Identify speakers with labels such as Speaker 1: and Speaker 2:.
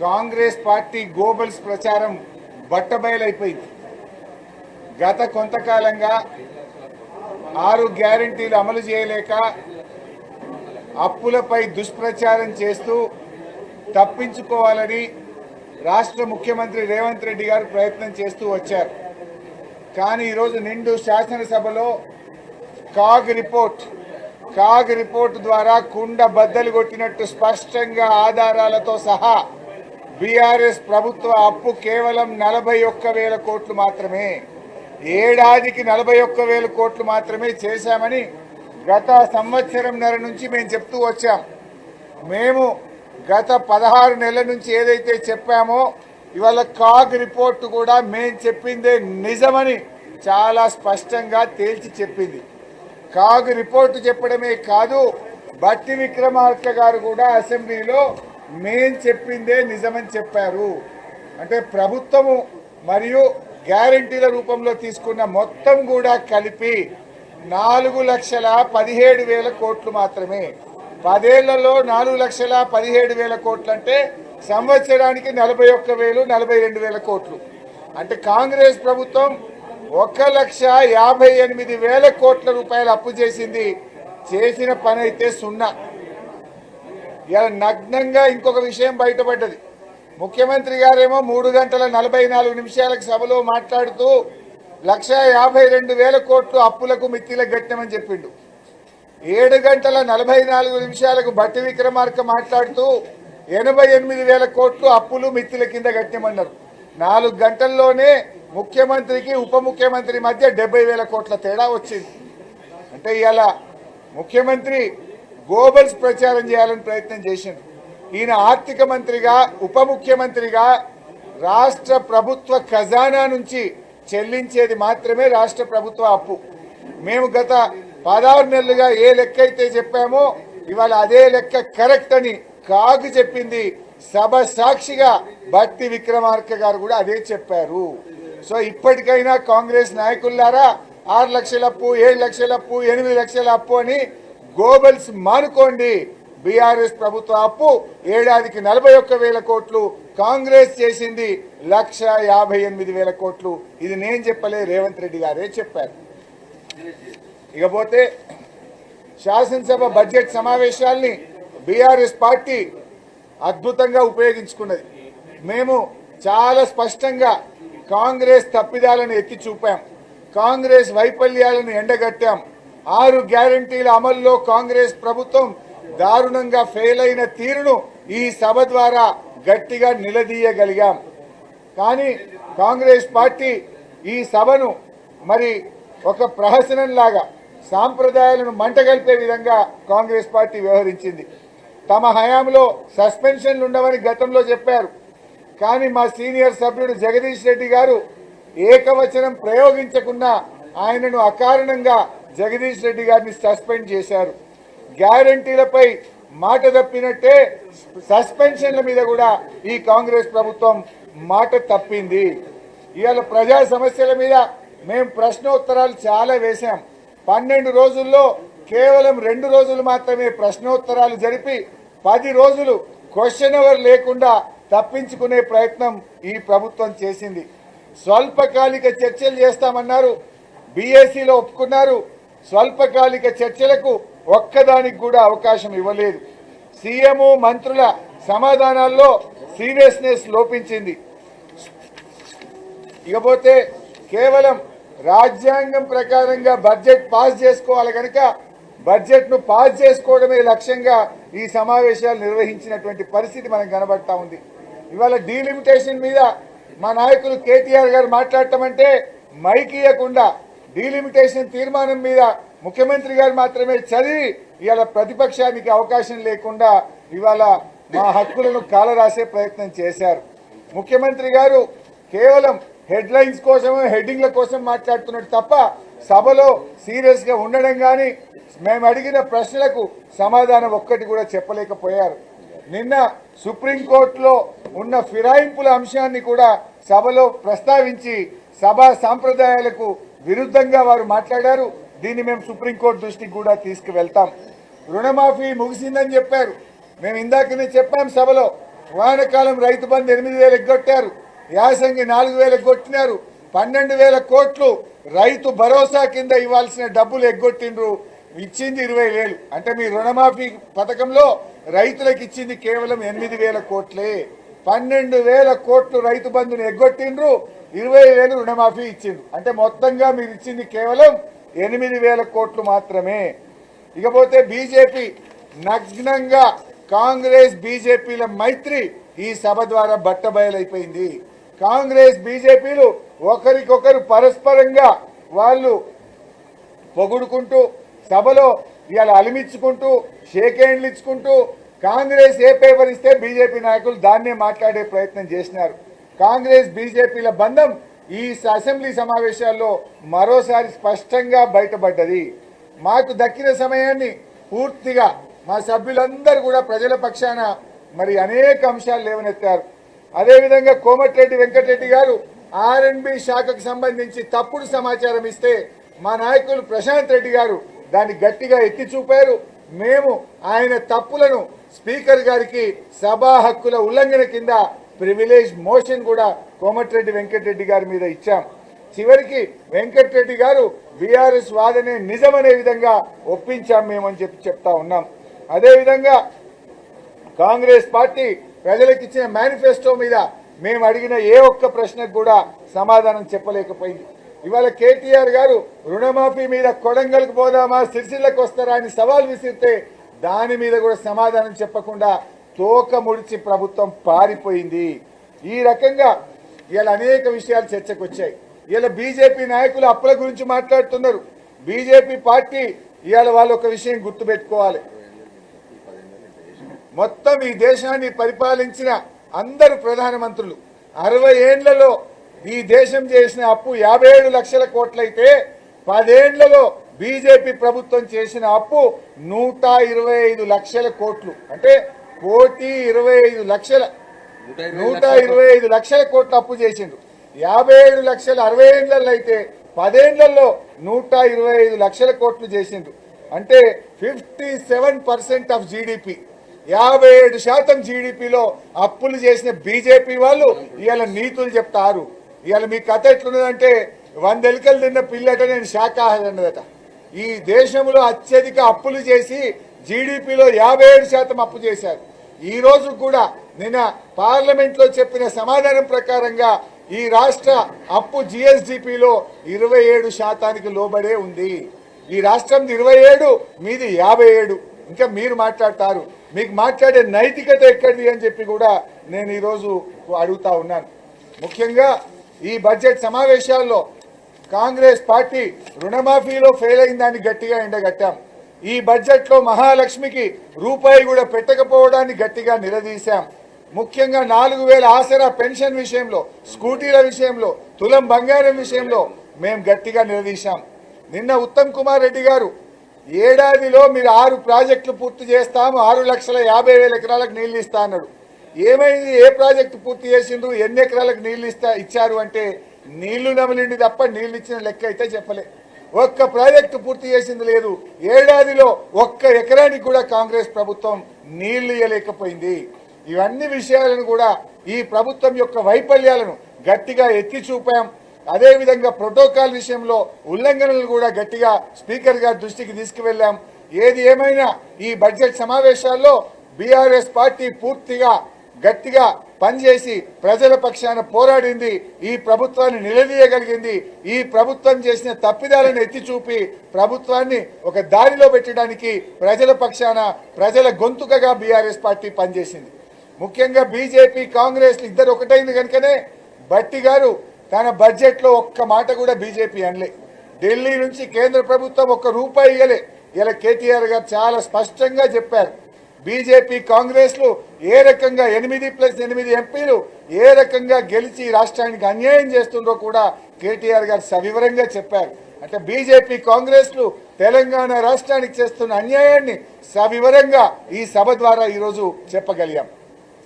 Speaker 1: Congress party Goebbels ప్రచారం బట్టబయలైపోయింది. గత కొంతకాలంగా 6 గ్యారెంటీలు అమలు చేయలేక అప్పులపై దుష్ప్రచారం చేస్తూ తప్పించుకోవాలని రాష్ట్ర ముఖ్యమంత్రి రేవంత్ రెడ్డి గారు ప్రయత్నం చేస్తూ వచ్చారు. కానీ ఈరోజు నిండు శాసనసభలో కాగ్ రిపోర్ట్ ద్వారా కుండ బద్దలు కొట్టినట్టు స్పష్టంగా ఆధారాలతో సహా బీఆర్ఎస్ ప్రభుత్వ అప్పు కేవలం 41,000 కోట్లు మాత్రమే, ఏడాదికి 41,000 కోట్లు మాత్రమే చేశామని గత సంవత్సరంన్నర నుంచి మేము చెప్తూ వచ్చాం. మేము గత 16 నెలల నుంచి ఏదైతే చెప్పామో ఇవాళ కాగ్ రిపోర్టు కూడా మేము చెప్పిందే నిజమని చాలా స్పష్టంగా తేల్చి చెప్పింది. కాగ్ రిపోర్టు చెప్పడమే కాదు, బట్టి విక్రమార్క గారు కూడా అసెంబ్లీలో మేం చెప్పిందే నిజమని చెప్పారు. అంటే ప్రభుత్వము మరియు గ్యారంటీల రూపంలో తీసుకున్న మొత్తం కూడా కలిపి 4,17,000 కోట్లు మాత్రమే. 10 ఏళ్లలో 4,17,000 కోట్లు అంటే సంవత్సరానికి 41,000, 42,000 కోట్లు. అంటే కాంగ్రెస్ ప్రభుత్వం 1,58,000 కోట్ల రూపాయలు అప్పు చేసింది. చేసిన పని అయితే సున్నా. ఇలా నగ్నంగా ఇంకొక విషయం బయటపడ్డది. ముఖ్యమంత్రి గారేమో 3 గంటల 44 నిమిషాలకు సభలో మాట్లాడుతూ 1,52,000 కోట్లు అప్పులకు మిత్తిలకు కట్టామని చెప్పిండు. 7 గంటల 44 నిమిషాలకు బట్టి విక్రమార్క మాట్లాడుతూ 88,000 కోట్లు అప్పులు మిత్తిల కింద కట్టామన్నారు. 4 గంటల్లోనే ముఖ్యమంత్రికి ఉప ముఖ్యమంత్రి మధ్య 70,000 కోట్ల తేడా వచ్చింది. అంటే ఇవాళ ముఖ్యమంత్రి గోబల్స్ ప్రచారం చేయాలని ప్రయత్నం చేసిండు. ఈయన ఆర్థిక మంత్రిగా ఉప ముఖ్యమంత్రిగా రాష్ట్ర ప్రభుత్వ ఖజానా నుంచి చెల్లించేది మాత్రమే రాష్ట్ర ప్రభుత్వ అప్పు. మేము గత 16 నెలలుగా ఏ లెక్క అయితే చెప్పామో ఇవాళ అదే లెక్క కరెక్ట్ అని కాగు చెప్పింది. సభ సాక్షిగా బట్టి విక్రమార్క గారు కూడా అదే చెప్పారు. సో ఇప్పటికైనా కాంగ్రెస్ నాయకులారా 6 లక్షల అప్పు, 7 లక్షల అప్పు, 8 లక్షల అప్పు అని గోబల్స్ మానుకోండి. బీఆర్ఎస్ ప్రభుత్వ అప్పు ఏడాదికి 41,000 కోట్లు, కాంగ్రెస్ చేసింది 1,58,000 కోట్లు. ఇది నేను చెప్పలే, రేవంత్ రెడ్డి గారే చెప్పారు. ఇకపోతే శాసనసభ బడ్జెట్ సమావేశాల్ని బీఆర్ఎస్ పార్టీ అద్భుతంగా ఉపయోగించుకున్నది. మేము చాలా స్పష్టంగా కాంగ్రెస్ తప్పిదాలను ఎత్తి చూపాం, కాంగ్రెస్ వైఫల్యాలను ఎండగట్టాం. 6 గ్యారంటీల అమల్లో కాంగ్రెస్ ప్రభుత్వం దారుణంగా ఫెయిల్ అయిన తీరును ఈ సభ ద్వారా గట్టిగా నిలదీయగలిగాం. కానీ కాంగ్రెస్ పార్టీ ఈ సభను మరి ఒక ప్రహసనంలాగా సాంప్రదాయాలను మంటగలిపే విధంగా కాంగ్రెస్ పార్టీ వ్యవహరించింది. తమ హయాంలో సస్పెన్షన్లు ఉండవని గతంలో చెప్పారు. కానీ మా సీనియర్ సభ్యుడు జగదీష్ రెడ్డి గారు ఏకవచనం ప్రయోగించకుండా ఆయనను అకారణంగా జగదీష్ రెడ్డి గారిని సస్పెండ్ చేశారు. గ్యారంటీలపై మాట తప్పినట్టే సస్పెన్షన్ల మీద కూడా ఈ కాంగ్రెస్ ప్రభుత్వం మాట తప్పింది. ఇవాళ ప్రజా సమస్యల మీద మేము ప్రశ్నోత్తరాలు చాలా వేశాం. 12 రోజుల్లో కేవలం 2 రోజులు మాత్రమే ప్రశ్నోత్తరాలు జరిపి 10 రోజులు క్వశ్చన్ అవర్ లేకుండా తప్పించుకునే ప్రయత్నం ఈ ప్రభుత్వం చేసింది. స్వల్పకాలిక చర్చలు చేస్తామన్నారు, బీఏసీలో ఒప్పుకున్నారు. స్వల్పకాలిక చర్చలకు ఒక్కదానికి కూడా అవకాశం ఇవ్వలేదు. సీఎం మంత్రుల సమాధానాల్లో సీరియస్నెస్ లోపించింది. ఇకపోతే కేవలం రాజ్యాంగం ప్రకారంగా బడ్జెట్ పాస్ చేసుకోవాలి కనుక బడ్జెట్ను పాస్ చేసుకోవడమే లక్ష్యంగా ఈ సమావేశాలు నిర్వహించినటువంటి పరిస్థితి మనకు కనబడతా ఉంది. ఇవాళ డీలిమిటేషన్ మీద మా నాయకులు కేటీఆర్ గారు మాట్లాడటమంటే మైక్ ఇవ్వకుండా డీలిమిటేషన్ తీర్మానం మీద ముఖ్యమంత్రి గారు మాత్రమే చదివి ఇవాళ ప్రతిపక్షానికి అవకాశం లేకుండా ఇవాళ మా హక్కులను కాలరాసే ప్రయత్నం చేశారు. ముఖ్యమంత్రి గారు కేవలం హెడ్లైన్స్ కోసం, హెడ్డింగ్ల కోసం మాట్లాడుతున్నట్టు తప్ప సభలో సీరియస్గా ఉండడం కానీ మేము అడిగిన ప్రశ్నలకు సమాధానం ఒక్కటి కూడా చెప్పలేకపోయారు. నిన్న సుప్రీంకోర్టులో ఉన్న ఫిరాయింపుల అంశాన్ని కూడా సభలో ప్రస్తావించి సభా సాంప్రదాయాలకు విరుద్ధంగా వారు మాట్లాడారు. దీన్ని మేము సుప్రీంకోర్టు దృష్టికి కూడా తీసుకువెళ్తాం. రుణమాఫీ ముగిసిందని చెప్పారు. మేము ఇందాకనే చెప్పాం సభలో వానాకాలం రైతు బంధు 8,000 ఎగ్గొట్టారు, యాసంగి 4,000 కొట్టినారు, 12,000 కోట్లు రైతు భరోసా కింద ఇవ్వాల్సిన డబ్బులు ఎగ్గొట్టిండ్రు, ఇచ్చింది 20,000. అంటే మీ రుణమాఫీ పథకంలో రైతులకు ఇచ్చింది కేవలం 8,000 కోట్లే. 12,000 కోట్లు రైతు బంధుని ఎగ్గొట్టిండ్రు, 20,000 రుణమాఫీ ఇచ్చిండ్రు. అంటే మొత్తంగా మీరు ఇచ్చింది కేవలం 8,000 కోట్లు మాత్రమే. ఇకపోతే బీజేపీ నగ్నంగా కాంగ్రెస్ బీజేపీల మైత్రి ఈ సభ ద్వారా బట్టబయలైపోయింది. కాంగ్రెస్ బీజేపీలు ఒకరికొకరు పరస్పరంగా వాళ్ళు పొగుడుకుంటూ సభలో ఇవాళ అలిమిచ్చుకుంటూ షేక్ హ్యాండ్లు ఇచ్చుకుంటూ కాంగ్రెస్ ఏ పేపర్ ఇస్తే బీజేపీ నాయకులు దాన్నే మాట్లాడే ప్రయత్నం చేసినారు. కాంగ్రెస్ బీజేపీల బంధం ఈ అసెంబ్లీ సమావేశాల్లో మరోసారి స్పష్టంగా బయటపడ్డది. మాకు దక్కిన సమయాన్ని పూర్తిగా మా సభ్యులందరూ కూడా ప్రజల పక్షాన మరి అనేక అంశాలు లేవనెత్తారు. అదేవిధంగా కోమటిరెడ్డి వెంకటరెడ్డి గారు ఆర్ఎండ్బి శాఖకు సంబంధించి తప్పుడు సమాచారం ఇస్తే మా నాయకులు ప్రశాంత్ రెడ్డి గారు దాన్ని గట్టిగా ఎత్తి చూపారు. మేము ఆయన తప్పులను స్పీకర్ గారికి సభా హక్కుల ఉల్లంఘన కింద ప్రివిలేజ్ మోషన్ కూడా కోమటిరెడ్డి వెంకటరెడ్డి గారి మీద ఇచ్చాం. చివరికి వెంకటరెడ్డి గారు బీఆర్ఎస్ వాదనే నిజమనే విధంగా ఒప్పించాం మేమని చెప్తా ఉన్నాం. అదేవిధంగా కాంగ్రెస్ పార్టీ ప్రజలకు ఇచ్చిన మేనిఫెస్టో మీద మేము అడిగిన ఏ ఒక్క ప్రశ్నకు కూడా సమాధానం చెప్పలేకపోయింది. ఇవాళ కేటీఆర్ గారు రుణమాఫీ మీద కొడంగల్కి పోదామా సిరిసిల్లకు వస్తారా అని సవాల్ విసిరితే దాని మీద కూడా సమాధానం చెప్పకుండా తోక ముడిచి ప్రభుత్వం పారిపోయింది. ఈ రకంగా ఇలా అనేక విషయాలు చర్చకు వచ్చాయి. ఇలా బీజేపీ నాయకులు అప్పుల గురించి మాట్లాడుతున్నారు. బీజేపీ పార్టీ ఇవాళ వాళ్ళు ఒక విషయం గుర్తుపెట్టుకోవాలి. మొత్తం ఈ దేశాన్ని పరిపాలించిన అందరు ప్రధానమంత్రులు 60 ఏళ్లలో ఈ దేశం చేసిన అప్పు 57 లక్షల కోట్లయితే 10 ఏళ్లలో బీజేపీ ప్రభుత్వం చేసిన అప్పు 125 లక్షల కోట్లు. అంటే 125 లక్షల కోట్లు అప్పు చేసిండ్రు. 57 లక్షల 60 ఏళ్లలో అయితే 10 ఏళ్లలో 125 లక్షల కోట్లు చేసిండ్రు. అంటే 57% ఆఫ్ జీడిపి, 57% జీడిపిలో అప్పులు చేసిన బీజేపీ వాళ్ళు ఇవాళ నీతులు చెప్తారు. ఇవాళ మీ కథ ఎట్లున్నదంటే 100 ఎలుకలు తిన్న పిల్లట నేను శాఖాహారి అన్నదట. ఈ దేశంలో అత్యధిక అప్పులు చేసి జీడిపిలో 57% అప్పు చేశారు. ఈ రోజు కూడా నిన్న పార్లమెంట్లో చెప్పిన సమాధానం ప్రకారంగా ఈ రాష్ట్ర అప్పు జిఎస్డిపిలో 27% లోబడే ఉంది. ఈ రాష్ట్రం 27, మీది 57. ఇంకా మీరు మాట్లాడతారు. మీకు మాట్లాడే నైతికత ఎక్కడిది అని చెప్పి కూడా నేను ఈరోజు అడుగుతా ఉన్నాను. ముఖ్యంగా ఈ బడ్జెట్ సమావేశాల్లో కాంగ్రెస్ పార్టీ రుణమాఫీలో ఫెయిల్ అయిన దాన్ని గట్టిగా ఎండగట్టాం. ఈ బడ్జెట్లో మహాలక్ష్మికి రూపాయి కూడా పెట్టకపోవడాన్ని గట్టిగా నిలదీశాం. ముఖ్యంగా 4,000 ఆసరా పెన్షన్ విషయంలో, స్కూటీల విషయంలో, తులం బంగారం విషయంలో మేము గట్టిగా నిలదీశాం. నిన్న ఉత్తమ్ కుమార్ రెడ్డి గారు ఏడాదిలో మీరు 6 ప్రాజెక్టులు పూర్తి చేస్తాము, 6,50,000 ఎకరాలకు నీళ్లు ఇస్తా అన్నాడు. ఏమైంది? ఏ ప్రాజెక్టు పూర్తి చేసిండ్రు? ఎన్ని ఎకరాలకు నీళ్లు ఇచ్చారు అంటే నీళ్లు నమిలిండి తప్ప నీళ్లు ఇచ్చిన లెక్క అయితే చెప్పలే. ఒక్క ప్రాజెక్టు పూర్తి చేసింది లేదు. ఏడాదిలో ఒక్క ఎకరానికి కూడా కాంగ్రెస్ ప్రభుత్వం నీళ్లు ఇవ్వలేకపోయింది. ఇవన్నీ విషయాలను కూడా ఈ ప్రభుత్వం యొక్క వైఫల్యాలను గట్టిగా ఎత్తి చూపాం. అదేవిధంగా ప్రోటోకాల్ విషయంలో ఉల్లంఘనలు కూడా గట్టిగా స్పీకర్ గారి దృష్టికి తీసుకువెళ్ళాం. ఏది ఏమైనా ఈ బడ్జెట్ సమావేశాల్లో బీఆర్ఎస్ పార్టీ పూర్తిగా గట్టిగా పనిచేసి ప్రజల పక్షాన పోరాడింది. ఈ ప్రభుత్వాన్ని నిలదీయగలిగింది. ఈ ప్రభుత్వం చేసిన తప్పిదాలను ఎత్తి చూపి ప్రభుత్వాన్ని ఒక దారిలో పెట్టడానికి ప్రజల పక్షాన, ప్రజల గొంతుకగా బీఆర్ఎస్ పార్టీ పనిచేసింది. ముఖ్యంగా బీజేపీ కాంగ్రెస్ ఇద్దరు ఒకటైంది కనుకనే భట్టి గారు తన బడ్జెట్లో ఒక్క మాట కూడా బీజేపీ అనలే. ఢిల్లీ నుంచి కేంద్ర ప్రభుత్వం ఒక్క రూపాయి ఇవ్వలే. ఇలా కేటీఆర్ గారు చాలా స్పష్టంగా చెప్పారు. బీజేపీ కాంగ్రెస్లు ఏ రకంగా 8+8 ఎంపీలు ఏ రకంగా గెలిచి రాష్ట్రానికి అన్యాయం చేస్తుందో కూడా కేటీఆర్ గారు సవివరంగా చెప్పారు. అంటే బీజేపీ కాంగ్రెస్లు తెలంగాణ రాష్ట్రానికి చేస్తున్న అన్యాయాన్ని సవివరంగా ఈ సభ ద్వారా ఈరోజు చెప్పగలిగాం.